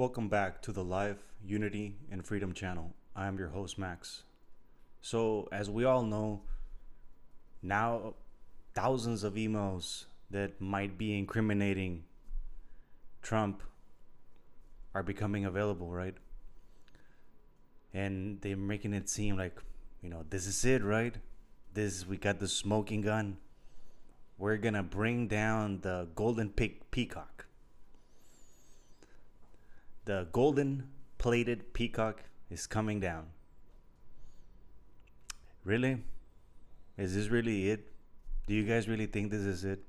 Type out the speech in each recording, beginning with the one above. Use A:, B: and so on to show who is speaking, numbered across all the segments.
A: Welcome back to the Life, Unity, and Freedom channel. I am your host, Max. So, as we all know, now thousands of emails that might be incriminating Trump are becoming available, right? And they're making it seem like, this is it, right? We got the smoking gun. We're gonna bring down the golden peacock. The golden plated peacock is coming down. Really? Is this really it? Do you guys really think this is it?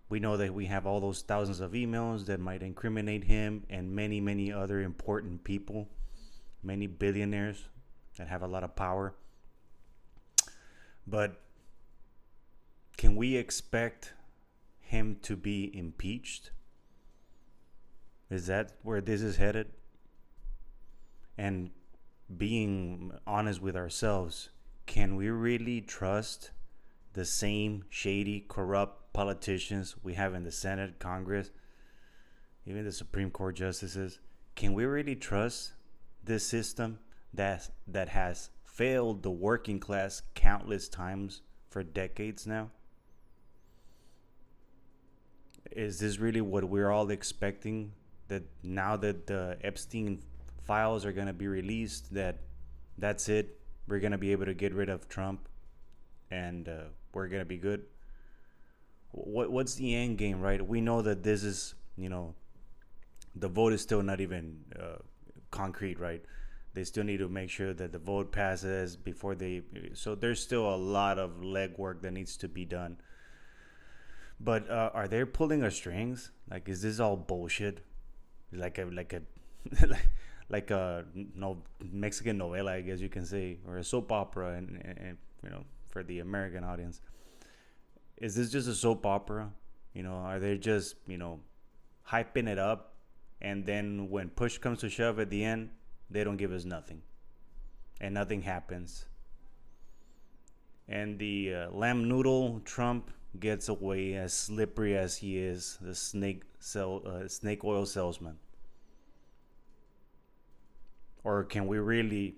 A: We know that we have all those thousands of emails that might incriminate him and many, many other important people, many billionaires that have a lot of power. But can we expect him to be impeached? Is that where this is headed? And being honest with ourselves, can we really trust the same shady, corrupt politicians we have in the Senate, Congress, even the Supreme Court justices? Can we really trust this system that has failed the working class countless times for decades now? Is this really what we're all expecting? That now that the Epstein files are going to be released, that's it, we're going to be able to get rid of Trump and we're going to be good? What's the end game, right? We know that this is, the vote is still not even concrete, right? They still need to make sure that the vote passes before so there's still a lot of legwork that needs to be done. But are they pulling our strings? Like, is this all bullshit? Like a Mexican novela, I guess you can say, or a soap opera, and for the American audience, is this just a soap opera? Are they just hyping it up, and then when push comes to shove at the end, they don't give us nothing, and nothing happens, and the lamb noodle Trump gets away as slippery as he is, the snake oil salesman? Or can we really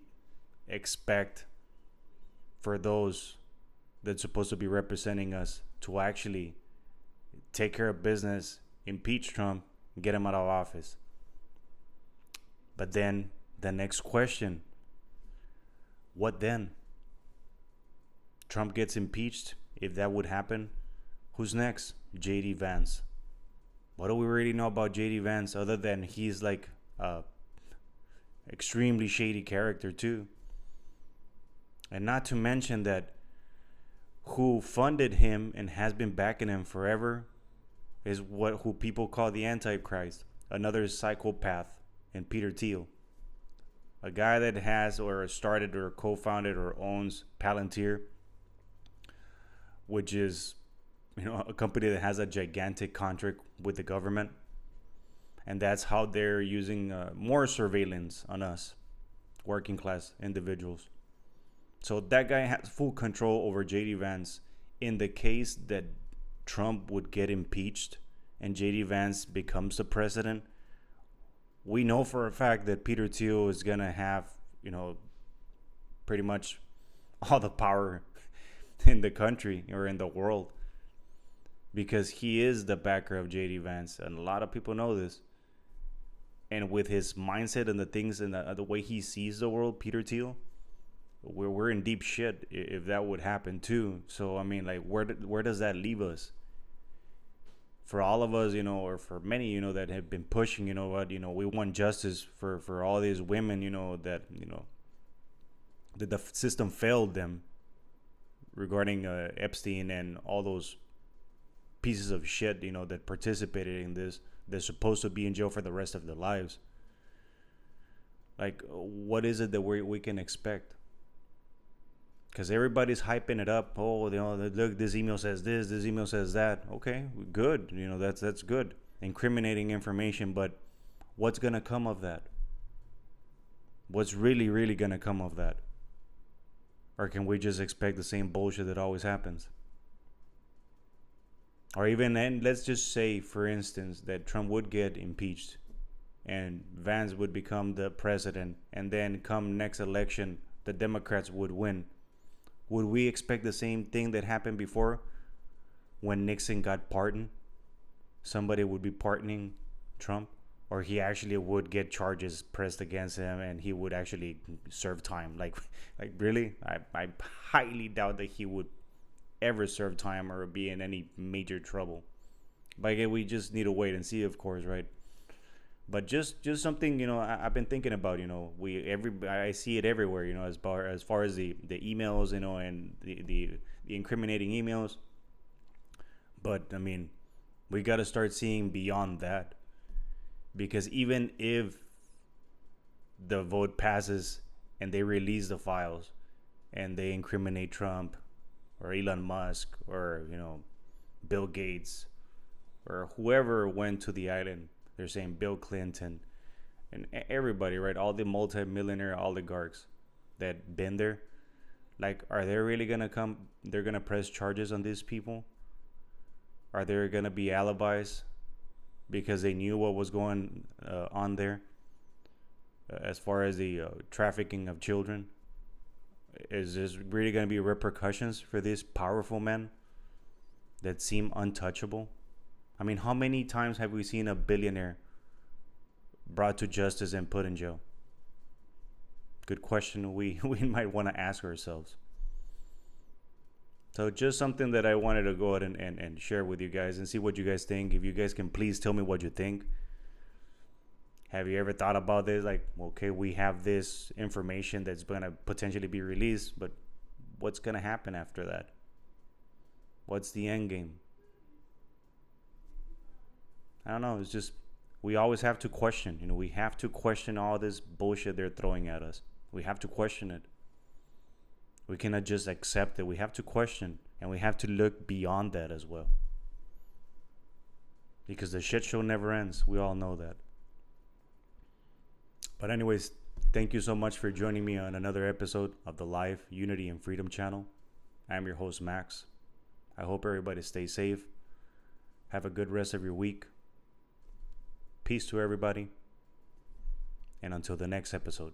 A: expect for those that's supposed to be representing us to actually take care of business, impeach Trump, and get him out of office? But then the next question, what then? Trump gets impeached. If that would happen, who's next? J.D. Vance. What do we really know about J.D. Vance other than he's like a extremely shady character too? And not to mention that who funded him and has been backing him forever is who people call the Antichrist, another psychopath, and Peter Thiel, a guy that has or started or co-founded or owns Palantir, which is a company that has a gigantic contract with the government. And that's how they're using more surveillance on us, working class individuals. So that guy has full control over J.D. Vance. In the case that Trump would get impeached and J.D. Vance becomes the president, we know for a fact that Peter Thiel is going to have, pretty much all the power in the country or in the world, because he is the backer of J.D. Vance. And a lot of people know this. And with his mindset and the things and the way he sees the world, Peter Thiel, we're in deep shit if that would happen too. So I mean, like, where does that leave us? For all of us, or for many, that have been pushing, we want justice for all these women, that the system failed them regarding Epstein and all those pieces of shit, that participated in this. They're supposed to be in jail for the rest of their lives. Like, what is it that we can expect? Because everybody's hyping it up. Oh, look, this email says this email says that. Okay, good. That's good. Incriminating information, but what's gonna come of that? What's really, really gonna come of that? Or can we just expect the same bullshit that always happens? Or even, and let's just say, for instance, that Trump would get impeached and Vance would become the president, and then come next election, the Democrats would win. Would we expect the same thing that happened before when Nixon got pardoned? Somebody would be pardoning Trump, or he actually would get charges pressed against him and he would actually serve time. Like really? I highly doubt that he would ever serve time or be in any major trouble. But again, we just need to wait and see, of course, right? But just something, I've been thinking about. I see it everywhere. As far as the emails, and the incriminating emails. But I mean, we got to start seeing beyond that, because even if the vote passes and they release the files and they incriminate Trump or Elon Musk or Bill Gates or whoever went to the island, they're saying Bill Clinton and everybody, right? All the multi-millionaire oligarchs that been there. Like, are they really gonna come? They're gonna press charges on these people? Are there gonna be alibis because they knew what was going on there, as far as the trafficking of children? Is this really gonna be repercussions for these powerful men that seem untouchable? I mean, how many times have we seen a billionaire brought to justice and put in jail? Good question we might want to ask ourselves. So just something that I wanted to go ahead and share with you guys and see what you guys think. If you guys can please tell me what you think. Have you ever thought about this? Like, okay, we have this information that's going to potentially be released, but what's going to happen after that? What's the end game? I don't know. It's just, we always have to question. We have to question all this bullshit they're throwing at us. We have to question it. We cannot just accept it. We have to question, and we have to look beyond that as well. Because the shit show never ends. We all know that. But anyways, thank you so much for joining me on another episode of the Life, Unity, and Freedom channel. I'm your host, Max. I hope everybody stays safe. Have a good rest of your week. Peace to everybody. And until the next episode.